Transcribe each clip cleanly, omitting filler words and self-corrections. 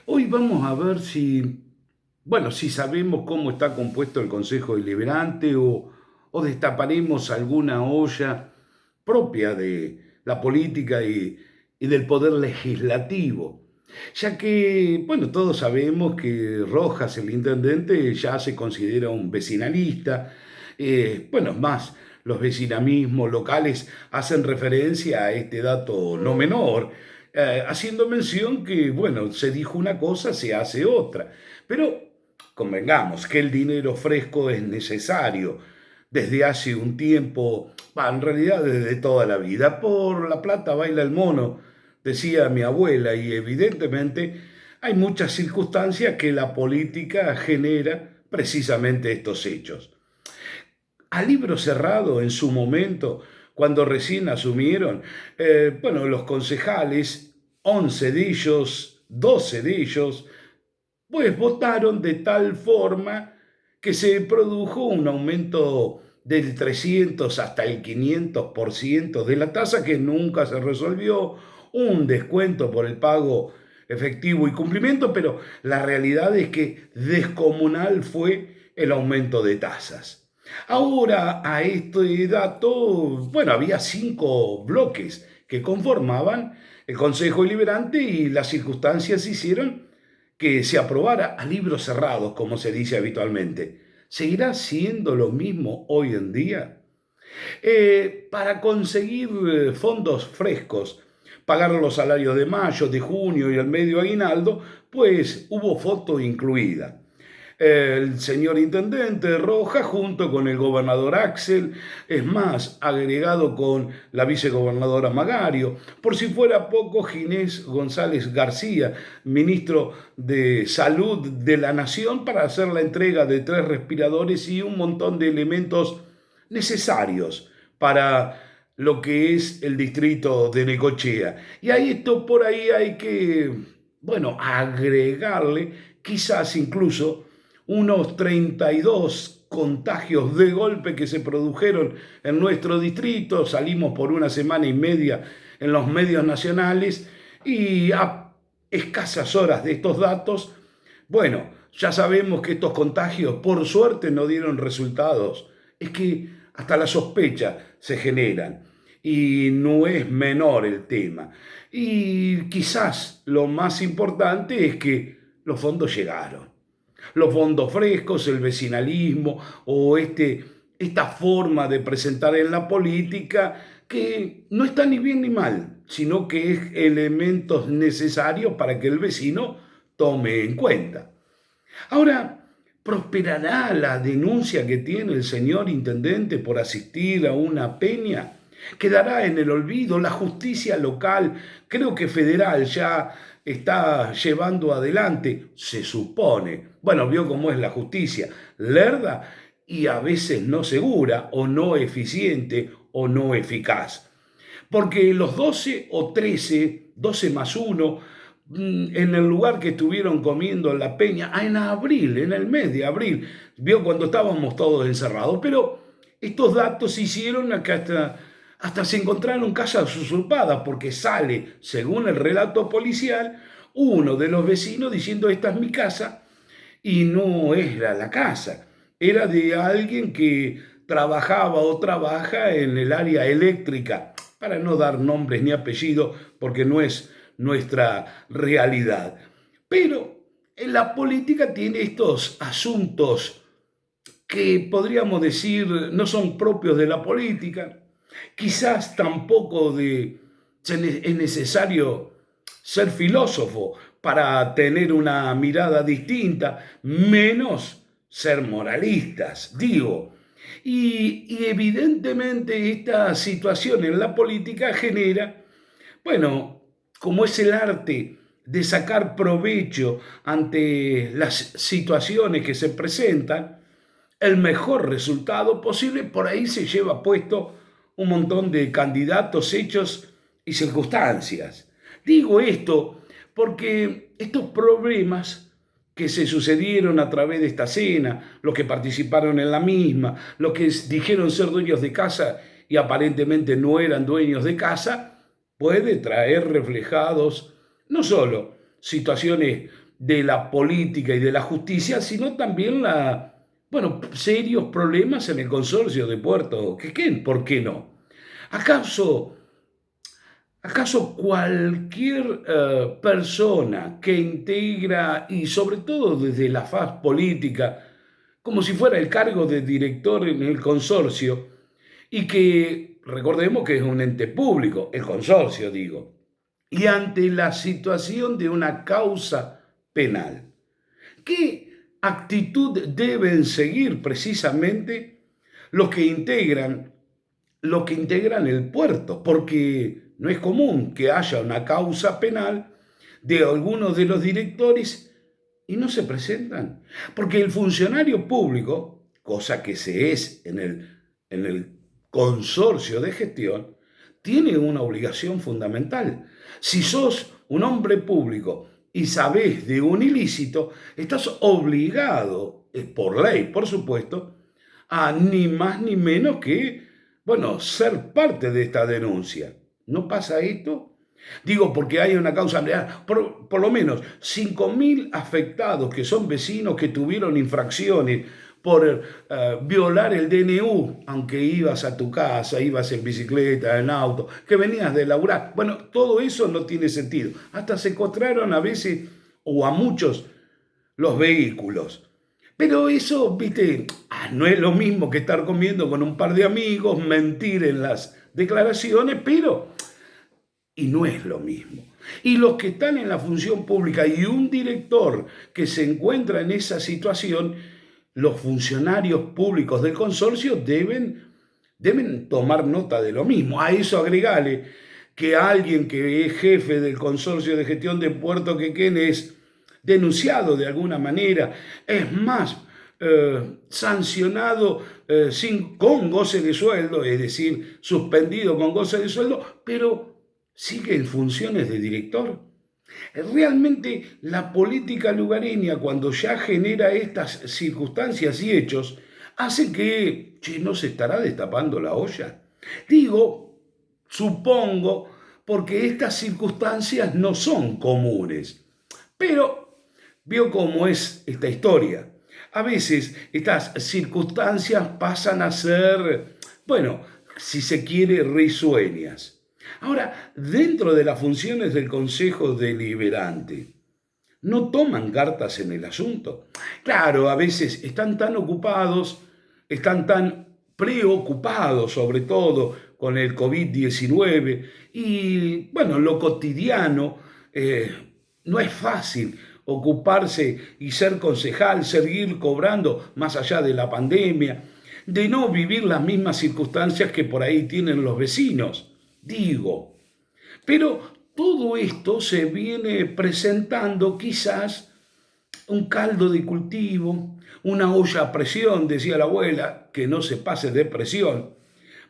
Hoy vamos a ver si sabemos cómo está compuesto el Consejo Deliberante o destaparemos alguna olla propia de la política y del poder legislativo. Ya que, bueno, todos sabemos que Rojas, el intendente, ya se considera un vecinalista. Bueno, es más, los vecinalismos locales hacen referencia a este dato no menor, haciendo mención que, bueno, se dijo una cosa, se hace otra. Pero convengamos que el dinero fresco es necesario desde hace un tiempo, en realidad desde toda la vida. Por la plata baila el mono, decía mi abuela, y evidentemente hay muchas circunstancias que la política genera precisamente estos hechos. A libro cerrado en su momento, cuando recién asumieron, bueno, los concejales, 11 de ellos, 12 de ellos, pues votaron de tal forma que se produjo un aumento del 300 hasta el 500% de la tasa que nunca se resolvió, un descuento por el pago efectivo y cumplimiento, pero la realidad es que descomunal fue el aumento de tasas. Ahora, a este dato, bueno, había 5 bloques que conformaban el Consejo Deliberante y las circunstancias hicieron que se aprobara a libros cerrados, como se dice habitualmente. ¿Seguirá siendo lo mismo hoy en día? Para conseguir fondos frescos, pagar los salarios de mayo, de junio y el medio aguinaldo, pues hubo foto incluida. El señor intendente Roja junto con el gobernador Axel, es más, agregado con la vicegobernadora Magario. Por si fuera poco, Ginés González García, ministro de Salud de la Nación, para hacer la entrega de 3 respiradores y un montón de elementos necesarios para lo que es el distrito de Necochea. Y ahí esto por ahí hay que, bueno, agregarle quizás incluso unos 32 contagios de golpe que se produjeron en nuestro distrito. Salimos por una semana y media en los medios nacionales y a escasas horas de estos datos, bueno, ya sabemos que estos contagios por suerte no dieron resultados. Es que hasta la sospecha se generan y no es menor el tema. Y quizás lo más importante es que los fondos llegaron. Los fondos frescos, el vecinalismo o esta forma de presentar en la política que no está ni bien ni mal, sino que es elementos necesarios para que el vecino tome en cuenta. Ahora, ¿prosperará la denuncia que tiene el señor intendente por asistir a una peña? ¿Quedará en el olvido? La justicia local, creo que federal, ya está llevando adelante, se supone. Bueno, vio cómo es la justicia, lerda y a veces no segura o no eficiente o no eficaz. Porque los 12 o 13, 12 más uno, en el lugar que estuvieron comiendo en la peña, en abril, en el mes de abril, vio cuando estábamos todos encerrados, pero estos datos hicieron que hasta se encontraron casas usurpadas, porque sale, según el relato policial, uno de los vecinos diciendo esta es mi casa, y no era la casa, era de alguien que trabajaba o trabaja en el área eléctrica, para no dar nombres ni apellidos, porque no es nuestra realidad. Pero en la política tiene estos asuntos que podríamos decir no son propios de la política, quizás tampoco es necesario ser filósofo para tener una mirada distinta, menos ser moralistas, digo. Y evidentemente esta situación en la política genera, bueno, como es el arte de sacar provecho ante las situaciones que se presentan, el mejor resultado posible, por ahí se lleva puesto un montón de candidatos, hechos y circunstancias. Digo esto porque estos problemas que se sucedieron a través de esta cena, los que participaron en la misma, los que dijeron ser dueños de casa y aparentemente no eran dueños de casa, puede traer reflejados no solo situaciones de la política y de la justicia, sino también serios problemas en el consorcio de Puerto Quequén. ¿Por qué no? ¿Acaso ¿Acaso cualquier persona que integra, y sobre todo desde la faz política, como si fuera el cargo de director en el consorcio, y que recordemos que es un ente público, el consorcio digo, y ante la situación de una causa penal, qué actitud deben seguir precisamente los que integran el puerto? Porque no es común que haya una causa penal de algunos de los directores y no se presentan. Porque el funcionario público, cosa que se es en el consorcio de gestión, tiene una obligación fundamental. Si sos un hombre público y sabés de un ilícito, estás obligado, por ley, por supuesto, a ni más ni menos que, ser parte de esta denuncia. ¿No pasa esto? Digo, porque hay una causa, por lo menos 5.000 afectados que son vecinos que tuvieron infracciones por violar el DNU, aunque ibas a tu casa, ibas en bicicleta, en auto, que venías de laburar. Bueno, todo eso no tiene sentido. Hasta secuestraron a veces, o a muchos, los vehículos. Pero eso, viste, no es lo mismo que estar comiendo con un par de amigos, mentir en las declaraciones, y no es lo mismo. Y los que están en la función pública y un director que se encuentra en esa situación, los funcionarios públicos del consorcio deben tomar nota de lo mismo. A eso agregale que alguien que es jefe del consorcio de gestión de Puerto Quequén es denunciado de alguna manera, es más, sancionado con goce de sueldo, es decir, suspendido con goce de sueldo, pero sigue en funciones de director. Realmente la política lugareña, cuando ya genera estas circunstancias y hechos, hace que no se estará destapando la olla. Digo, supongo, porque estas circunstancias no son comunes. Pero vio cómo es esta historia. A veces estas circunstancias pasan a ser, si se quiere, risueñas. Ahora, dentro de las funciones del Consejo Deliberante, no toman cartas en el asunto. Claro, a veces están tan ocupados, están tan preocupados sobre todo con el COVID-19 y, lo cotidiano, no es fácil ocuparse y ser concejal, seguir cobrando más allá de la pandemia, de no vivir las mismas circunstancias que por ahí tienen los vecinos. Digo, pero todo esto se viene presentando quizás un caldo de cultivo, una olla a presión, decía la abuela, que no se pase de presión,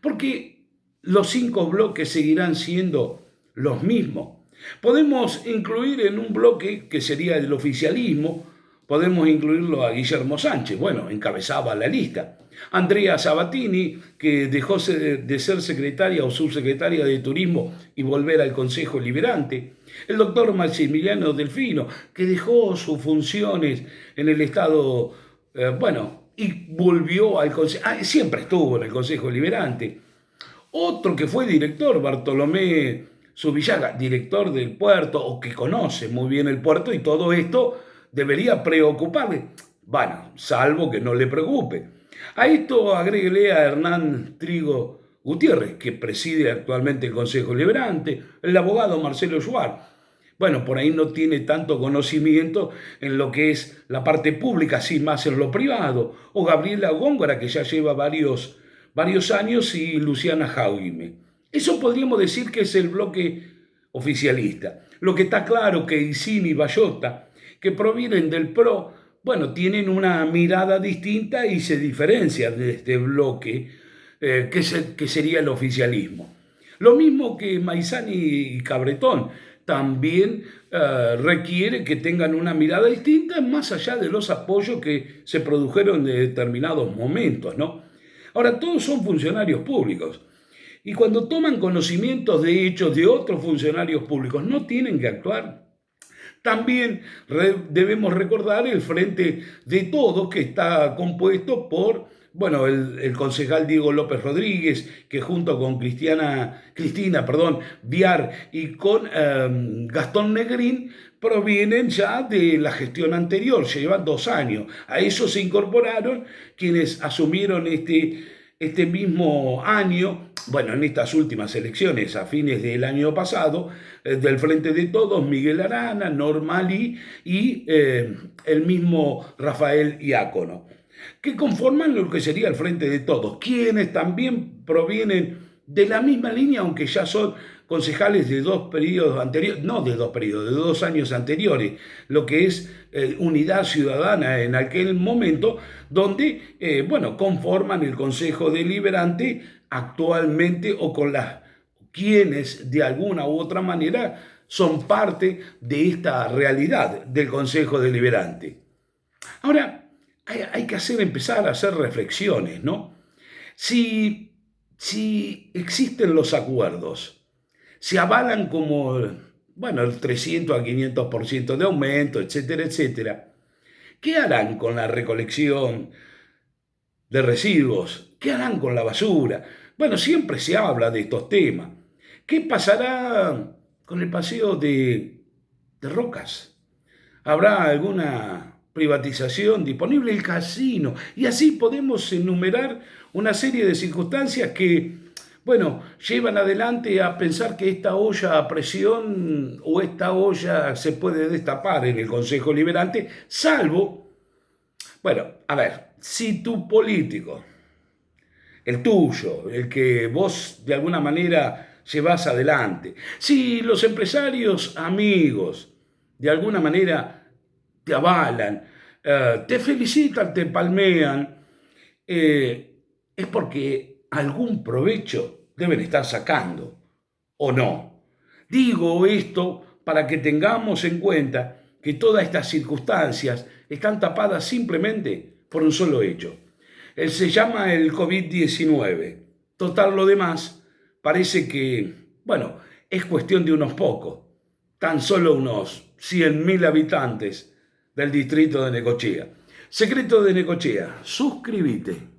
porque los 5 bloques seguirán siendo los mismos. Podemos incluir en un bloque que sería el oficialismo, podemos incluirlo a Guillermo Sánchez, encabezaba la lista. Andrea Sabatini, que dejó de ser secretaria o subsecretaria de Turismo y volver al Consejo Liberante. El doctor Maximiliano Delfino, que dejó sus funciones en el Estado, y volvió al Consejo, siempre estuvo en el Consejo Liberante. Otro que fue director, Bartolomé Subillaga, director del puerto, o que conoce muy bien el puerto, y todo esto debería preocuparle, salvo que no le preocupe. A esto agréguele a Hernán Trigo Gutiérrez, que preside actualmente el Consejo Liberante, el abogado Marcelo Schwartz. Por ahí no tiene tanto conocimiento en lo que es la parte pública, sí más en lo privado. O Gabriela Góngora, que ya lleva varios años, y Luciana Jaume. Eso podríamos decir que es el bloque oficialista. Lo que está claro que Isini y Bayota, que provienen del PRO, tienen una mirada distinta y se diferencian de este bloque que sería el oficialismo. Lo mismo que Maizani y Cabretón, también requiere que tengan una mirada distinta más allá de los apoyos que se produjeron en determinados momentos, ¿no? Ahora, todos son funcionarios públicos. Y cuando toman conocimientos de hechos de otros funcionarios públicos, no tienen que actuar. También debemos recordar el Frente de Todos, que está compuesto por, bueno, el concejal Diego López Rodríguez, que junto con Cristina, perdón, Viar y con Gastón Negrín provienen ya de la gestión anterior, ya llevan 2 años. A eso se incorporaron quienes asumieron este mismo año, bueno, en estas últimas elecciones, a fines del año pasado, del Frente de Todos, Miguel Arana, Normalí y el mismo Rafael Iácono, que conforman lo que sería el Frente de Todos, quienes también provienen de la misma línea, aunque ya son concejales de 2 periodos anteriores, no de 2 periodos, de 2 años anteriores, lo que es Unidad Ciudadana en aquel momento, donde, bueno, conforman el Consejo Deliberante actualmente o con las quienes de alguna u otra manera son parte de esta realidad del Consejo Deliberante. Ahora, hay que empezar a hacer reflexiones, ¿no? Si existen los acuerdos, se avalan como, bueno, el 300 a 500% de aumento, etcétera, etcétera, ¿qué harán con la recolección de residuos? ¿Qué harán con la basura? Bueno, siempre se habla de estos temas. ¿Qué pasará con el paseo de rocas? ¿Habrá alguna privatización disponible? El casino. Y así podemos enumerar una serie de circunstancias que, bueno, llevan adelante a pensar que esta olla a presión o esta olla se puede destapar en el Consejo Liberante, salvo, bueno, a ver, si tu político, el tuyo, el que vos de alguna manera llevas adelante, si los empresarios amigos de alguna manera te avalan, te felicitan, te palmean, es porque algún provecho deben estar sacando, ¿o no? Digo esto para que tengamos en cuenta que todas estas circunstancias están tapadas simplemente por un solo hecho. Se llama el COVID-19. Total, lo demás parece que, bueno, es cuestión de unos pocos, tan solo unos 100.000 habitantes del distrito de Necochea. Secreto de Necochea, suscríbete.